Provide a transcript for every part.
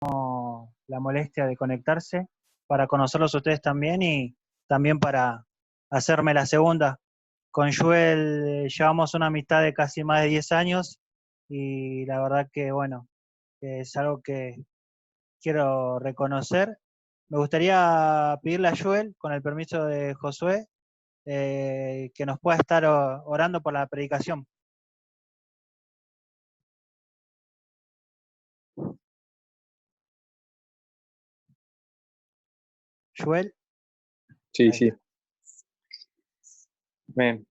la molestia de conectarse para conocerlos a ustedes también y también para hacerme la segunda. Con Joel llevamos una amistad de casi más de 10 años y la verdad que, bueno, es algo que quiero reconocer. Me gustaría pedirle a Joel, con el permiso de Josué, que nos pueda estar orando por la predicación. Joel. Sí, sí. Amén.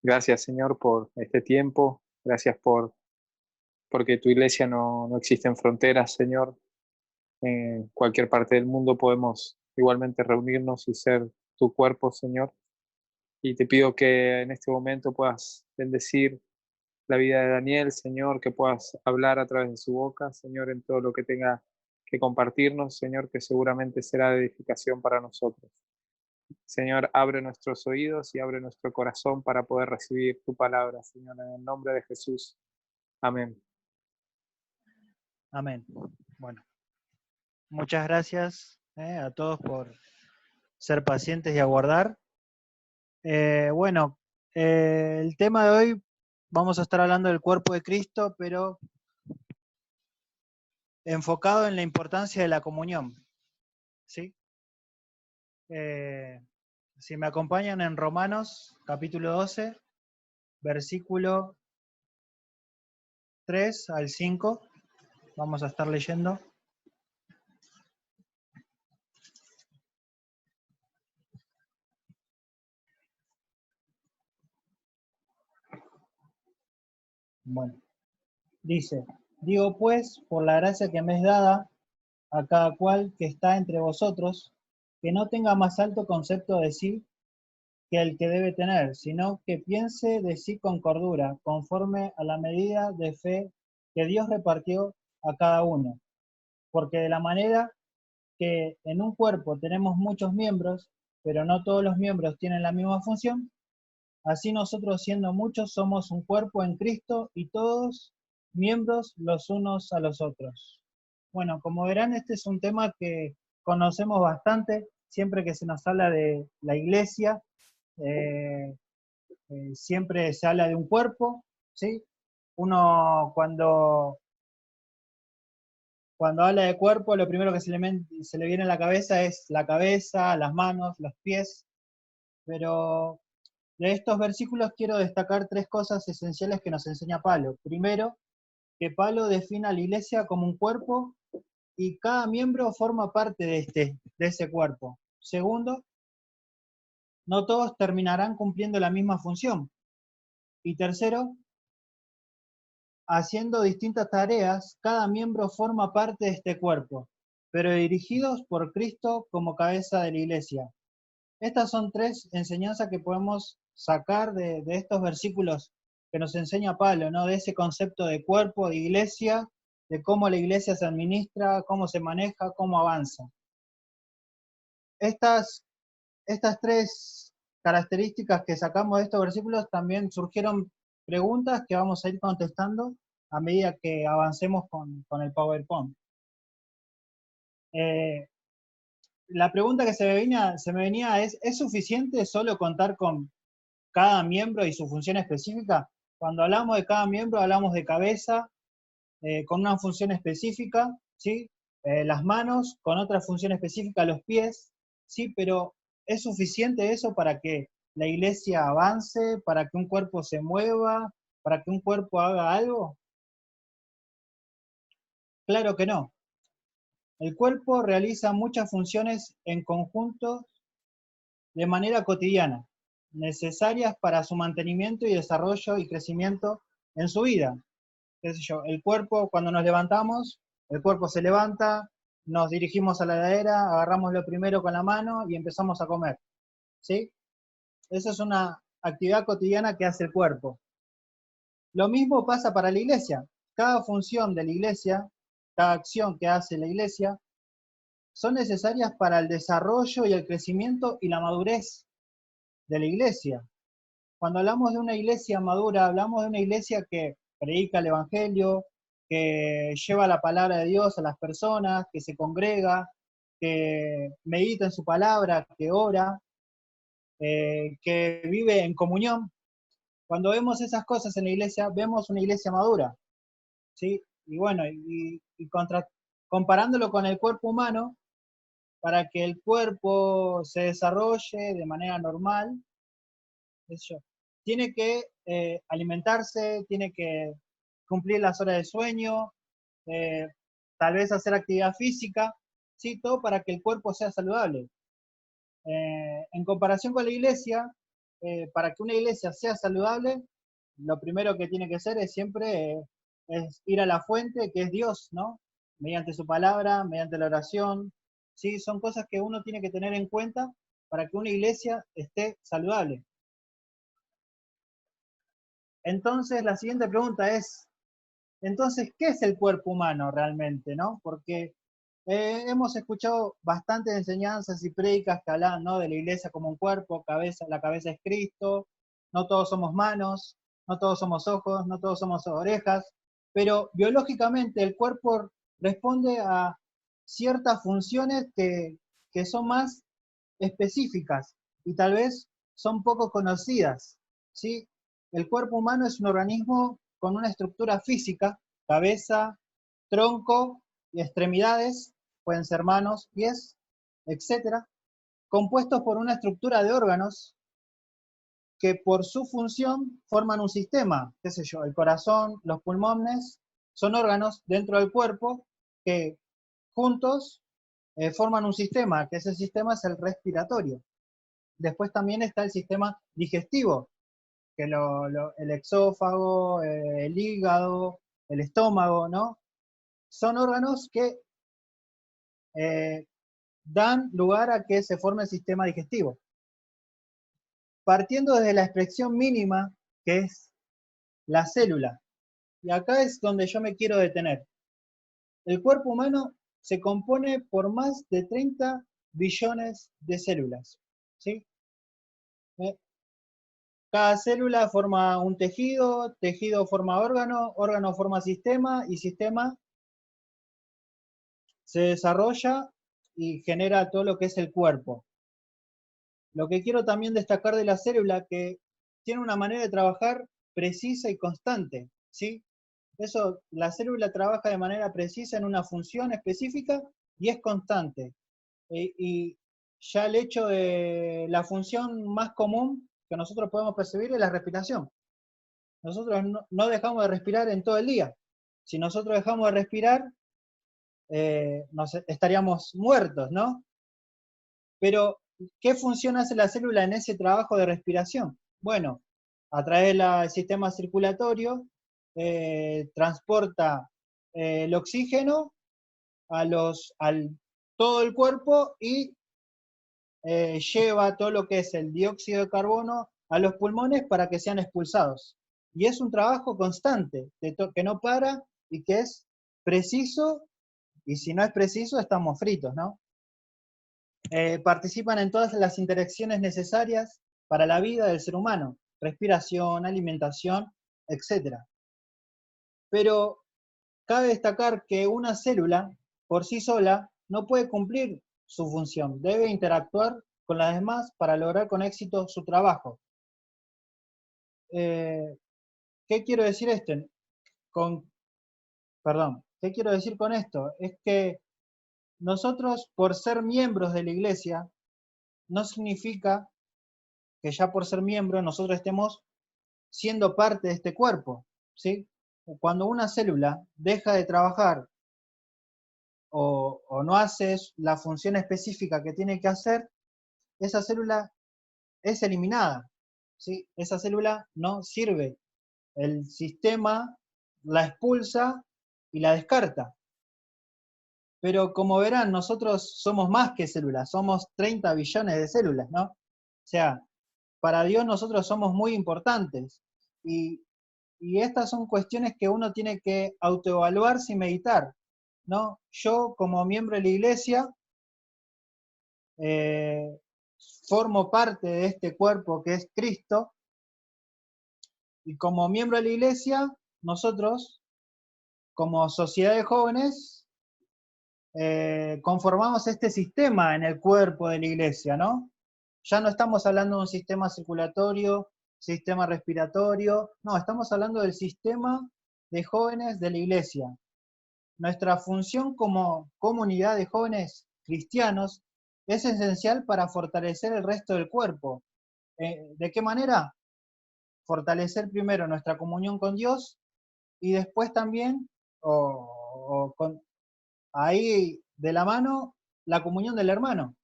Gracias, Señor, por este tiempo. Gracias porque tu iglesia no existe en fronteras, Señor. En cualquier parte del mundo podemos igualmente reunirnos y ser tu cuerpo, Señor. Y te pido que en este momento puedas bendecir la vida de Daniel, Señor, que puedas hablar a través de su boca, Señor, en todo lo que tenga que compartirnos, Señor, que seguramente será de edificación para nosotros. Señor, abre nuestros oídos y abre nuestro corazón para poder recibir tu palabra, Señor, en el nombre de Jesús. Amén. Amén. Bueno, muchas gracias a todos por ser pacientes y aguardar. Bueno, el tema de hoy vamos a estar hablando del cuerpo de Cristo, pero enfocado en la importancia de la comunión. ¿Sí? Si me acompañan en Romanos, capítulo 12, versículo 3 al 5, vamos a estar leyendo. Bueno, dice, digo pues, por la gracia que me es dada a cada cual que está entre vosotros, que no tenga más alto concepto de sí que el que debe tener, sino que piense de sí con cordura, conforme a la medida de fe que Dios repartió a cada uno. Porque de la manera que en un cuerpo tenemos muchos miembros, pero no todos los miembros tienen la misma función, así nosotros siendo muchos somos un cuerpo en Cristo y todos miembros los unos a los otros. Bueno, como verán, este es un tema que conocemos bastante, siempre que se nos habla de la iglesia, siempre se habla de un cuerpo, ¿sí? Uno cuando habla de cuerpo, lo primero que se le viene a la cabeza es la cabeza, las manos, los pies, pero de estos versículos quiero destacar tres cosas esenciales que nos enseña Pablo. Primero, que Pablo define a la iglesia como un cuerpo y cada miembro forma parte de ese cuerpo. Segundo, no todos terminarán cumpliendo la misma función. Y tercero, haciendo distintas tareas, cada miembro forma parte de este cuerpo, pero dirigidos por Cristo como cabeza de la iglesia. Estas son tres enseñanzas que podemos sacar de estos versículos que nos enseña Pablo, ¿no? De ese concepto de cuerpo, de iglesia, de cómo la iglesia se administra, cómo se maneja, cómo avanza. Estas tres características que sacamos de estos versículos también surgieron preguntas que vamos a ir contestando a medida que avancemos con el PowerPoint. La pregunta que se me venía ¿es suficiente solo contar con cada miembro y su función específica? Cuando hablamos de cada miembro hablamos de cabeza con una función específica, ¿sí? Las manos con otra función específica, los pies, ¿sí? Pero ¿es suficiente eso para que la iglesia avance, para que un cuerpo se mueva, para que un cuerpo haga algo? Claro que no. El cuerpo realiza muchas funciones en conjunto de manera cotidiana, necesarias para su mantenimiento y desarrollo y crecimiento en su vida. ¿Qué sé yo? El cuerpo, cuando nos levantamos, el cuerpo se levanta, nos dirigimos a la heladera, agarramos lo primero con la mano y empezamos a comer. ¿Sí? Esa es una actividad cotidiana que hace el cuerpo. Lo mismo pasa para la iglesia. Cada función de la iglesia, cada acción que hace la iglesia, son necesarias para el desarrollo y el crecimiento y la madurez de la iglesia. Cuando hablamos de una iglesia madura, hablamos de una iglesia que predica el evangelio, que lleva la palabra de Dios a las personas, que se congrega, que medita en su palabra, que ora, que vive en comunión. Cuando vemos esas cosas en la iglesia, vemos una iglesia madura, ¿sí? Y bueno, comparándolo con el cuerpo humano, para que el cuerpo se desarrolle de manera normal, tiene que alimentarse, tiene que cumplir las horas de sueño, eh, tal vez hacer actividad física, ¿sí? Todo para que el cuerpo sea saludable. En comparación con la iglesia, para que una iglesia sea saludable, lo primero que tiene que hacer es siempre es ir a la fuente, que es Dios, ¿no? Mediante su palabra, mediante la oración, ¿sí? Son cosas que uno tiene que tener en cuenta para que una iglesia esté saludable. Entonces, la siguiente pregunta es, entonces, ¿qué es el cuerpo humano realmente, no? Porque hemos escuchado bastantes enseñanzas y prédicas que hablan, ¿no?, de la iglesia como un cuerpo, cabeza, la cabeza es Cristo, no todos somos manos, no todos somos ojos, no todos somos orejas, pero biológicamente el cuerpo responde a ciertas funciones que son más específicas y tal vez son poco conocidas, ¿sí? El cuerpo humano es un organismo con una estructura física, cabeza, tronco y extremidades, pueden ser manos, pies, etcétera, compuestos por una estructura de órganos que por su función forman un sistema, qué sé yo, el corazón, los pulmones, son órganos dentro del cuerpo que juntos forman un sistema, que ese sistema es el respiratorio. Después también está el sistema digestivo, que el exófago, el hígado, el estómago, ¿no? Son órganos que dan lugar a que se forme el sistema digestivo. Partiendo desde la expresión mínima, que es la célula. Y acá es donde yo me quiero detener. El cuerpo humano se compone por más de 30 billones de células, ¿sí? Cada célula forma un tejido, tejido forma órgano, órgano forma sistema y sistema se desarrolla y genera todo lo que es el cuerpo. Lo que quiero también destacar de la célula que tiene una manera de trabajar precisa y constante, ¿sí? Eso, la célula trabaja de manera precisa en una función específica y es constante. Y ya el hecho de la función más común que nosotros podemos percibir es la respiración. Nosotros no dejamos de respirar en todo el día. Si nosotros dejamos de respirar, estaríamos muertos, ¿no? Pero, ¿qué función hace la célula en ese trabajo de respiración? Bueno, a través del sistema circulatorio, transporta el oxígeno al todo el cuerpo y lleva todo lo que es el dióxido de carbono a los pulmones para que sean expulsados. Y es un trabajo constante, que no para y que es preciso, y si no es preciso, estamos fritos, ¿no? Participan en todas las interacciones necesarias para la vida del ser humano, respiración, alimentación, etc. Pero cabe destacar que una célula por sí sola no puede cumplir su función, debe interactuar con las demás para lograr con éxito su trabajo. ¿Qué quiero decir esto? ¿Qué quiero decir con esto? Es que nosotros, por ser miembros de la iglesia, no significa que ya por ser miembros nosotros estemos siendo parte de este cuerpo, ¿sí? Cuando una célula deja de trabajar o no hace la función específica que tiene que hacer, esa célula es eliminada, ¿sí? Esa célula no sirve. El sistema la expulsa y la descarta. Pero como verán, nosotros somos más que células, somos 30 billones de células, ¿no? O sea, para Dios nosotros somos muy importantes. Y estas son cuestiones que uno tiene que autoevaluarse y meditar, ¿no? Yo, como miembro de la iglesia, eh, formo parte de este cuerpo que es Cristo, y como miembro de la iglesia, nosotros como sociedad de jóvenes, conformamos este sistema en el cuerpo de la iglesia, ¿no? Ya no estamos hablando de un sistema circulatorio, sistema respiratorio, no, estamos hablando del sistema de jóvenes de la iglesia. Nuestra función como comunidad de jóvenes cristianos es esencial para fortalecer el resto del cuerpo. ¿De qué manera? Fortalecer primero nuestra comunión con Dios y después también, ahí de la mano, la comunión del hermano,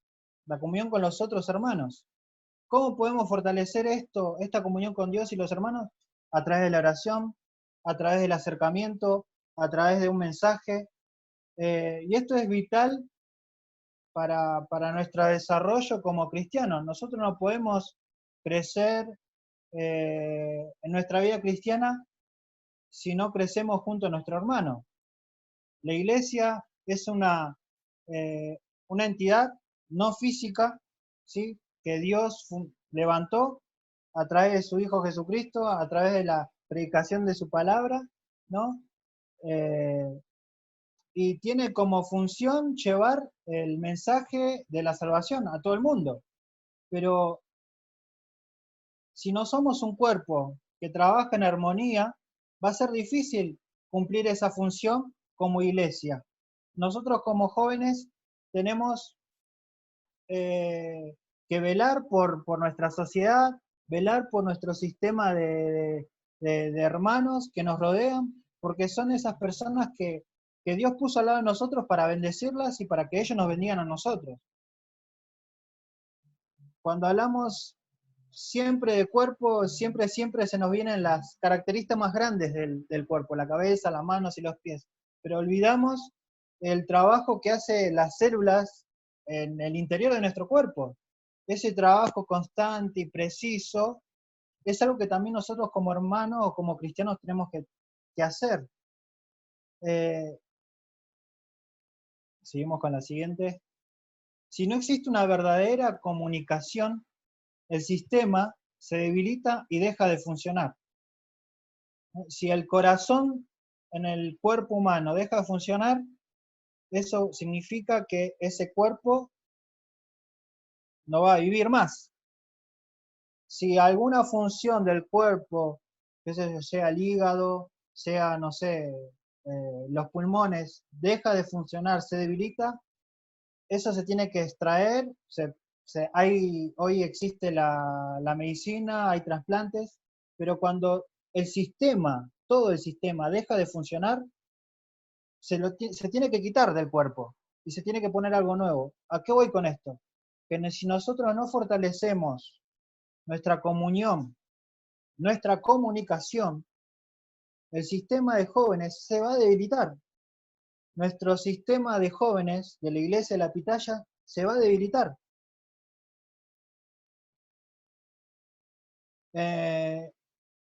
la comunión con los otros hermanos. ¿Cómo podemos fortalecer esta comunión con Dios y los hermanos? A través de la oración, a través del acercamiento, a través de un mensaje. Y esto es vital para nuestro desarrollo como cristianos. Nosotros no podemos crecer en nuestra vida cristiana si no crecemos junto a nuestro hermano. La iglesia es una entidad no física, ¿sí?, que Dios levantó a través de su Hijo Jesucristo, a través de la predicación de su palabra, ¿no? Y tiene como función llevar el mensaje de la salvación a todo el mundo. Pero si no somos un cuerpo que trabaja en armonía, va a ser difícil cumplir esa función como iglesia. Nosotros como jóvenes tenemos que velar por nuestra sociedad, velar por nuestro sistema de hermanos que nos rodean, porque son esas personas que Dios puso al lado de nosotros para bendecirlas y para que ellos nos bendigan a nosotros. Cuando hablamos siempre de cuerpo, siempre se nos vienen las características más grandes del cuerpo, la cabeza, las manos y los pies, pero olvidamos el trabajo que hacen las células en el interior de nuestro cuerpo. Ese trabajo constante y preciso es algo que también nosotros como hermanos o como cristianos tenemos que hacer. Seguimos con la siguiente. Si no existe una verdadera comunicación, el sistema se debilita y deja de funcionar. Si el corazón en el cuerpo humano deja de funcionar, eso significa que ese cuerpo no va a vivir más. Si alguna función del cuerpo, que sea el hígado, sea, no sé, los pulmones, deja de funcionar, se debilita, eso se tiene que extraer. Hoy existe la medicina, hay trasplantes, pero cuando el sistema, todo el sistema deja de funcionar, se tiene que quitar del cuerpo y se tiene que poner algo nuevo. ¿A qué voy con esto? Que si nosotros no fortalecemos nuestra comunión, nuestra comunicación, el sistema de jóvenes se va a debilitar. Nuestro sistema de jóvenes de la iglesia de la Pitaya se va a debilitar.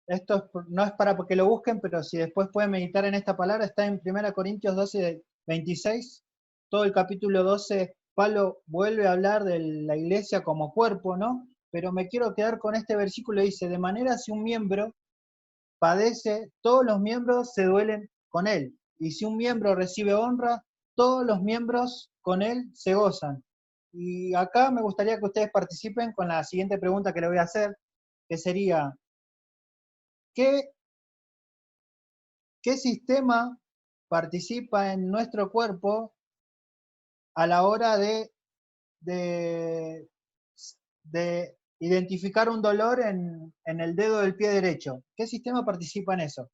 Esto no es para que lo busquen, pero si después pueden meditar en esta palabra, está en 1 Corintios 12, 26, todo el capítulo 12, Pablo vuelve a hablar de la iglesia como cuerpo, ¿no? Pero me quiero quedar con este versículo, dice, de manera si un miembro padece, todos los miembros se duelen con él, y si un miembro recibe honra, todos los miembros con él se gozan. Y acá me gustaría que ustedes participen con la siguiente pregunta que le voy a hacer, que sería, ¿qué sistema participa en nuestro cuerpo a la hora de identificar un dolor en el dedo del pie derecho? ¿Qué sistema participa en eso?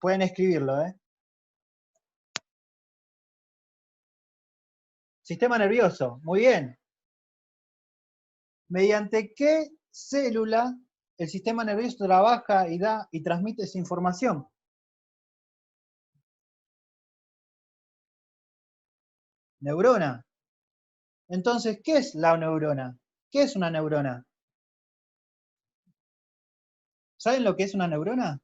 Pueden escribirlo, ¿eh? Sistema nervioso, muy bien. ¿Mediante qué célula el sistema nervioso trabaja y da y transmite esa información? Neurona. Entonces, ¿qué es la neurona? ¿Qué es una neurona? ¿Saben lo que es una neurona?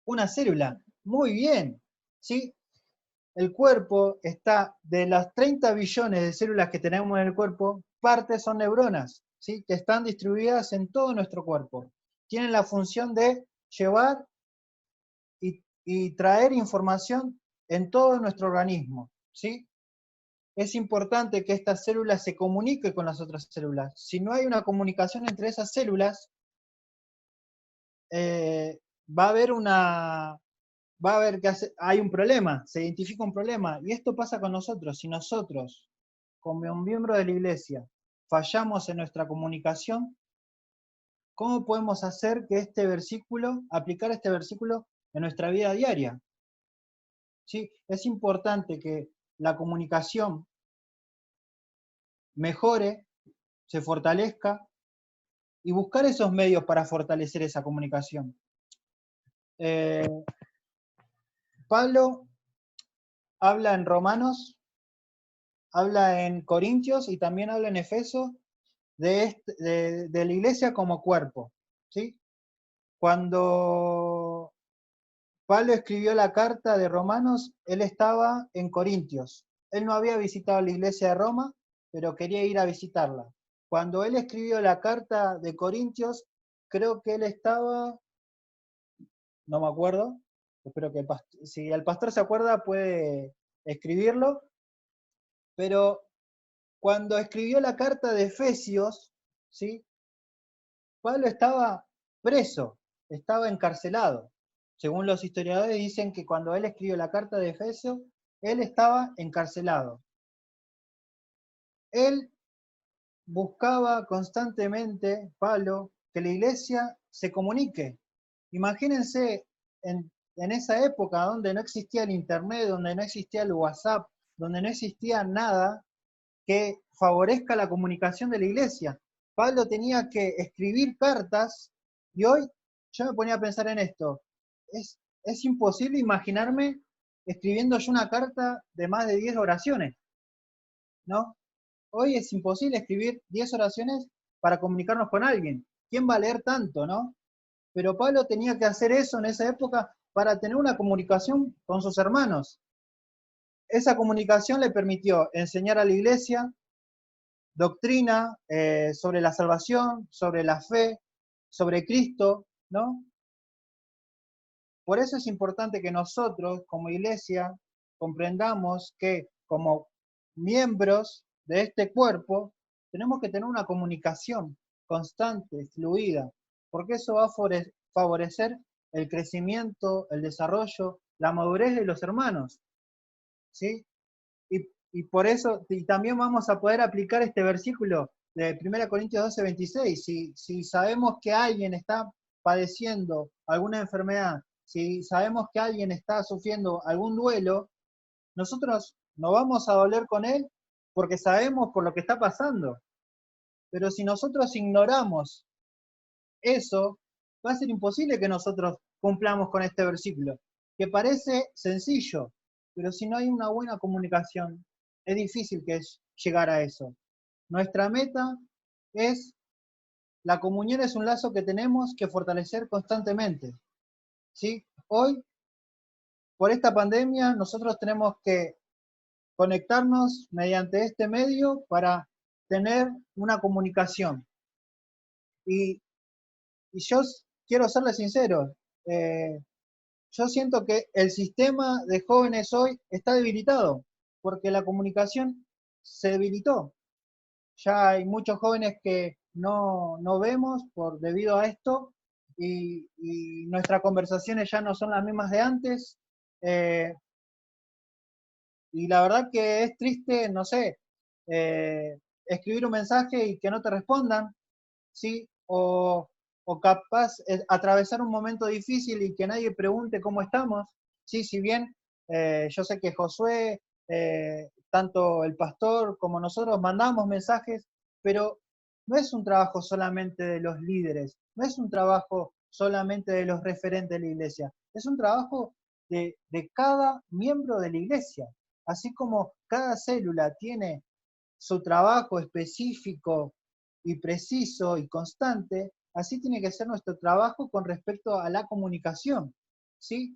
Una célula. Muy bien. ¿Sí? El cuerpo está, de las 30 billones de células que tenemos en el cuerpo, partes son neuronas, ¿sí?, que están distribuidas en todo nuestro cuerpo. Tienen la función de llevar y traer información en todo nuestro organismo, ¿sí? Es importante que esta célula se comunique con las otras células. Si no hay una comunicación entre esas células, va a haber que hay un problema, se identifica un problema, y esto pasa con nosotros. Si nosotros, como un miembro de la iglesia, fallamos en nuestra comunicación, ¿cómo podemos hacer que aplicar este versículo en nuestra vida diaria? ¿Sí? Es importante que la comunicación mejore, se fortalezca, y buscar esos medios para fortalecer esa comunicación. Pablo habla en Romanos, habla en Corintios y también habla en Efeso de la iglesia como cuerpo, ¿sí? Cuando Pablo escribió la carta de Romanos, él estaba en Corintios. Él no había visitado la iglesia de Roma, pero quería ir a visitarla. Cuando él escribió la carta de Corintios, creo que él estaba, no me acuerdo, espero que si el pastor se acuerda puede escribirlo, pero cuando escribió la carta de Efesios, ¿sí? Pablo estaba preso, estaba encarcelado. Según los historiadores dicen que cuando él escribió la carta de Efesios, él estaba encarcelado. Él buscaba constantemente, Pablo, que la iglesia se comunique. Imagínense en esa época donde no existía el internet, donde no existía el WhatsApp, donde no existía nada que favorezca la comunicación de la iglesia. Pablo tenía que escribir cartas y hoy yo me ponía a pensar en esto. Es imposible imaginarme escribiendo yo una carta de más de 10 oraciones, ¿no? Hoy es imposible escribir 10 oraciones para comunicarnos con alguien. ¿Quién va a leer tanto, no? Pero Pablo tenía que hacer eso en esa época para tener una comunicación con sus hermanos. Esa comunicación le permitió enseñar a la iglesia doctrina sobre la salvación, sobre la fe, sobre Cristo, ¿no? Por eso es importante que nosotros, como iglesia, comprendamos que como miembros de este cuerpo, tenemos que tener una comunicación constante, fluida, porque eso va a favorecer el crecimiento, el desarrollo, la madurez de los hermanos, ¿sí? Y por eso, y también vamos a poder aplicar este versículo de 1 Corintios 12, 26. Si sabemos que alguien está padeciendo alguna enfermedad, si sabemos que alguien está sufriendo algún duelo, nosotros no vamos a doler con él porque sabemos por lo que está pasando. Pero si nosotros ignoramos eso, va a ser imposible que nosotros cumplamos con este versículo, que parece sencillo, pero si no hay una buena comunicación, es difícil que llegar a eso. Nuestra meta es, la comunión es un lazo que tenemos que fortalecer constantemente, ¿sí? Hoy, por esta pandemia, nosotros tenemos que conectarnos mediante este medio para tener una comunicación. Y yo quiero serles sincero, yo siento que el sistema de jóvenes hoy está debilitado, porque la comunicación se debilitó. Ya hay muchos jóvenes que no vemos debido a esto, y nuestras conversaciones ya no son las mismas de antes. Y la verdad que es triste, no sé, escribir un mensaje y que no te respondan, ¿sí? O capaz atravesar un momento difícil y que nadie pregunte cómo estamos, ¿sí? Si bien yo sé que Josué, tanto el pastor como nosotros mandamos mensajes, pero no es un trabajo solamente de los líderes, no es un trabajo solamente de los referentes de la iglesia, es un trabajo de cada miembro de la iglesia. Así como cada célula tiene su trabajo específico y preciso y constante, así tiene que ser nuestro trabajo con respecto a la comunicación, ¿sí?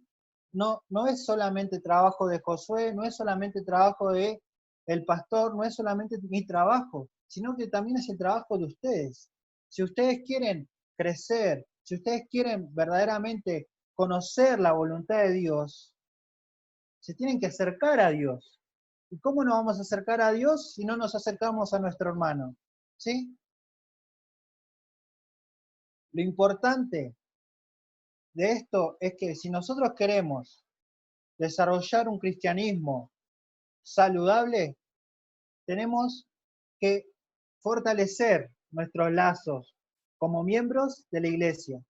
No es solamente trabajo de Josué, no es solamente trabajo de el pastor, no es solamente mi trabajo, sino que también es el trabajo de ustedes. Si ustedes quieren crecer si ustedes quieren verdaderamente conocer la voluntad de Dios, se tienen que acercar a Dios. ¿Y cómo nos vamos a acercar a Dios si no nos acercamos a nuestro hermano? ¿Sí? Lo importante de esto es que si nosotros queremos desarrollar un cristianismo saludable, tenemos que fortalecer nuestros lazos como miembros de la iglesia.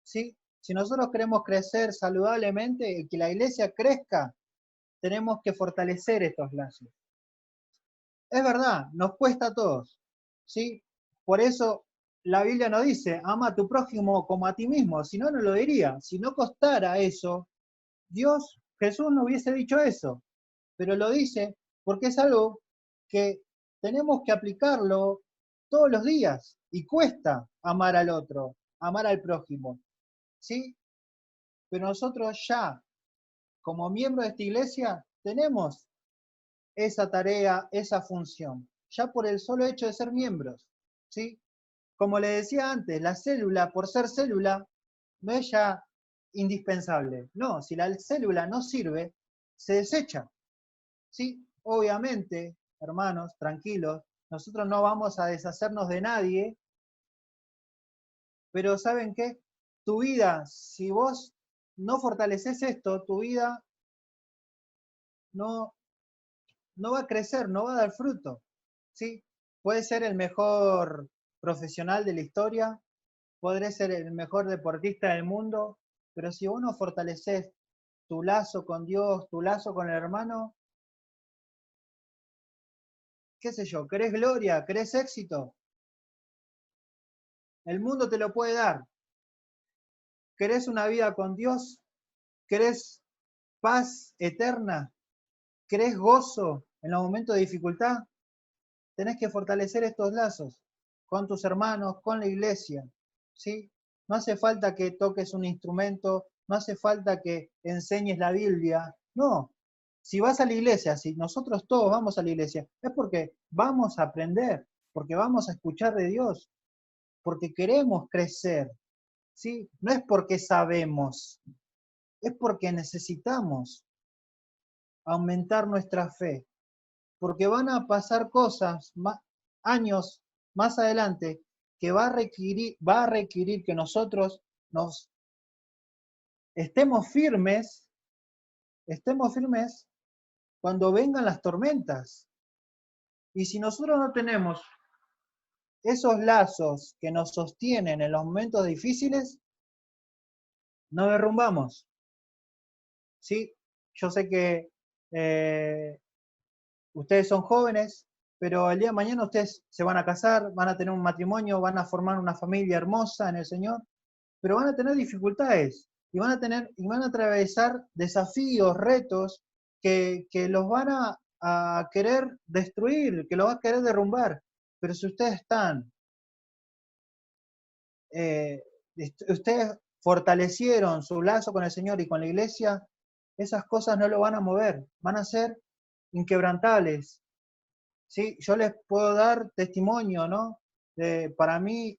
¿Sí? Si nosotros queremos crecer saludablemente y que la iglesia crezca, tenemos que fortalecer estos lazos. Es verdad, nos cuesta a todos, ¿sí? Por eso la Biblia no dice, ama a tu prójimo como a ti mismo, si no, no lo diría. Si no costara eso, Jesús no hubiese dicho eso, pero lo dice porque es algo que tenemos que aplicarlo todos los días y cuesta amar al otro, amar al prójimo, ¿sí? Pero nosotros ya, como miembros de esta iglesia, tenemos esa tarea, esa función, ya por el solo hecho de ser miembros, ¿sí? Como le decía antes, la célula, por ser célula, no es ya indispensable. No, si la célula no sirve, se desecha, ¿sí? Obviamente, hermanos, tranquilos, nosotros no vamos a deshacernos de nadie, pero ¿saben qué? Tu vida, si vos no fortaleces esto, tu vida no, no va a crecer, no va a dar fruto, ¿sí? Puede ser el mejor profesional de la historia, podré ser el mejor deportista del mundo, pero si vos no fortaleces tu lazo con Dios, tu lazo con el hermano, qué sé yo, ¿querés gloria? ¿Querés éxito? El mundo te lo puede dar. ¿Querés una vida con Dios? ¿Querés paz eterna? ¿Querés gozo en los momentos de dificultad? Tenés que fortalecer estos lazos con tus hermanos, con la iglesia, ¿sí? No hace falta que toques un instrumento, no hace falta que enseñes la Biblia, no. Si vas a la iglesia, si nosotros todos vamos a la iglesia, es porque vamos a aprender, porque vamos a escuchar de Dios, porque queremos crecer, ¿sí? No es porque sabemos, es porque necesitamos aumentar nuestra fe, porque van a pasar cosas, años más adelante, que va a requerir que nosotros nos estemos firmes cuando vengan las tormentas. Y si nosotros no tenemos esos lazos que nos sostienen en los momentos difíciles, nos derrumbamos. ¿Sí? Yo sé que ustedes son jóvenes, pero el día de mañana ustedes se van a casar, van a tener un matrimonio, van a formar una familia hermosa en el Señor, pero van a tener dificultades y van a atravesar desafíos, retos que los van a querer destruir, que los van a querer derrumbar. Pero si ustedes eh, ustedes fortalecieron su lazo con el Señor y con la iglesia, esas cosas no lo van a mover, van a ser inquebrantables. ¿Sí? Yo les puedo dar testimonio, ¿no? Para mí,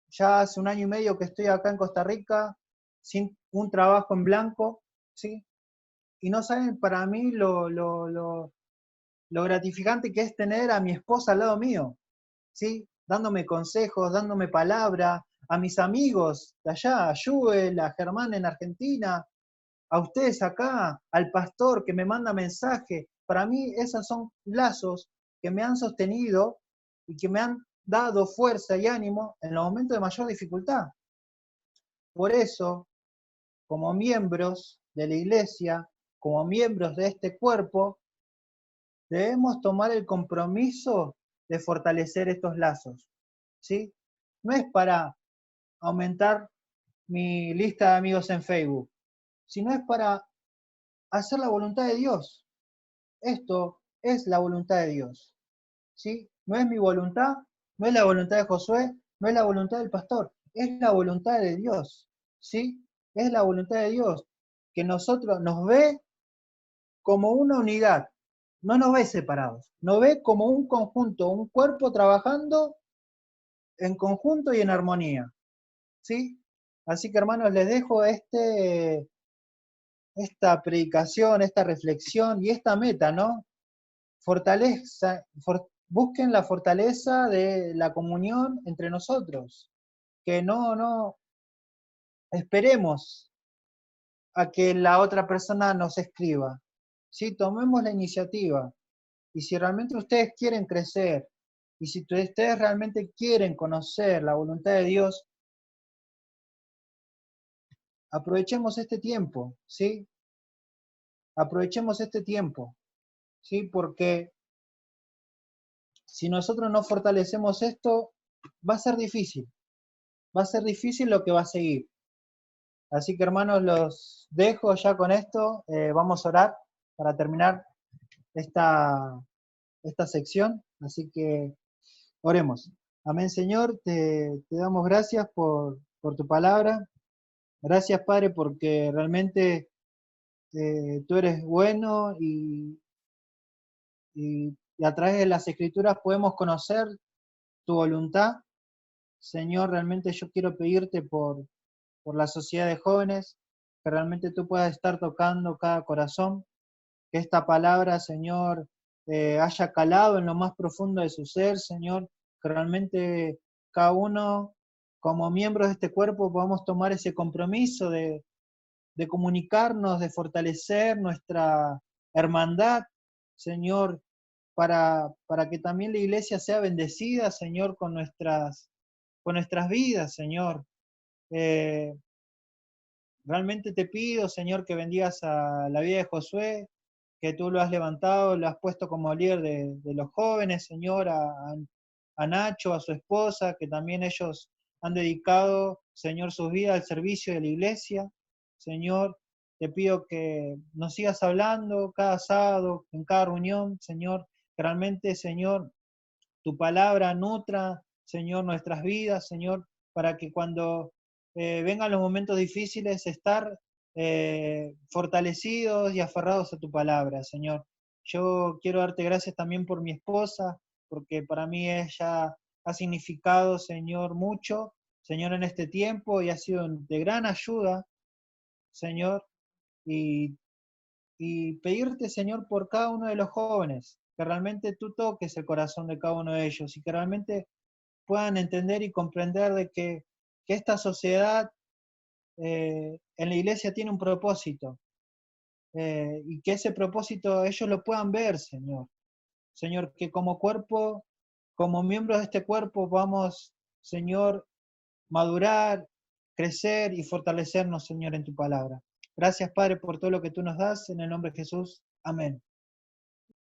ya hace 1 año y medio que estoy acá en Costa Rica, sin un trabajo en blanco, ¿sí? Y no saben para mí lo gratificante que es tener a mi esposa al lado mío, ¿sí? Dándome consejos, dándome palabra, a mis amigos de allá, a Yuel, a Germán en Argentina, a ustedes acá, al pastor que me manda mensaje. Para mí esos son lazos que me han sostenido y que me han dado fuerza y ánimo en los momentos de mayor dificultad. Por eso, como miembros de la iglesia, como miembros de este cuerpo, debemos tomar el compromiso de fortalecer estos lazos, ¿sí? No es para aumentar mi lista de amigos en Facebook, sino es para hacer la voluntad de Dios. Esto es la voluntad de Dios, ¿sí? No es mi voluntad, no es la voluntad de Josué, no es la voluntad del pastor, es la voluntad de Dios, ¿sí? Es la voluntad de Dios, que nosotros nos ve como una unidad, no nos ve separados, nos ve como un conjunto, un cuerpo trabajando en conjunto y en armonía, ¿sí? Así que hermanos, les dejo esta predicación, esta reflexión y esta meta, ¿no? Busquen la fortaleza de la comunión entre nosotros, que no esperemos a que la otra persona nos escriba. ¿Sí? Tomemos la iniciativa. Y si realmente ustedes quieren crecer, y si ustedes realmente quieren conocer la voluntad de Dios, aprovechemos este tiempo, ¿sí? Aprovechemos este tiempo, ¿sí? Porque si nosotros no fortalecemos esto, va a ser difícil. Va a ser difícil lo que va a seguir. Así que hermanos, los dejo ya con esto. Vamos a orar para terminar esta sección. Así que oremos. Amén, Señor. Te damos gracias por tu palabra. Gracias, Padre, porque realmente tú eres bueno y a través de las Escrituras podemos conocer tu voluntad. Señor, realmente yo quiero pedirte por la sociedad de jóvenes, que realmente tú puedas estar tocando cada corazón, que esta palabra, Señor, haya calado en lo más profundo de su ser, Señor, que realmente cada uno, como miembros de este cuerpo, podamos tomar ese compromiso de comunicarnos, de fortalecer nuestra hermandad, Señor, para que también la iglesia sea bendecida, Señor, con nuestras vidas, Señor. Realmente te pido, Señor, que bendigas a la vida de Josué, que tú lo has levantado, lo has puesto como líder de los jóvenes, Señor, a Nacho, a su esposa, que también ellos han dedicado, Señor, sus vidas al servicio de la iglesia. Señor, te pido que nos sigas hablando cada sábado, en cada reunión, Señor, que realmente, Señor, tu palabra nutra, Señor, nuestras vidas, Señor, para que cuando vengan los momentos difíciles, estar fortalecidos y aferrados a tu palabra, Señor. Yo quiero darte gracias también por mi esposa, porque para mí ella ha significado, Señor, mucho, Señor, en este tiempo y ha sido de gran ayuda, Señor, y pedirte, Señor, por cada uno de los jóvenes, que realmente tú toques el corazón de cada uno de ellos y que realmente puedan entender y comprender de que esta sociedad en la iglesia tiene un propósito y que ese propósito ellos lo puedan ver, Señor. Señor, que como cuerpo, como miembros de este cuerpo, vamos, Señor, madurar, crecer y fortalecernos, Señor, en tu palabra. Gracias, Padre, por todo lo que tú nos das. En el nombre de Jesús. Amén.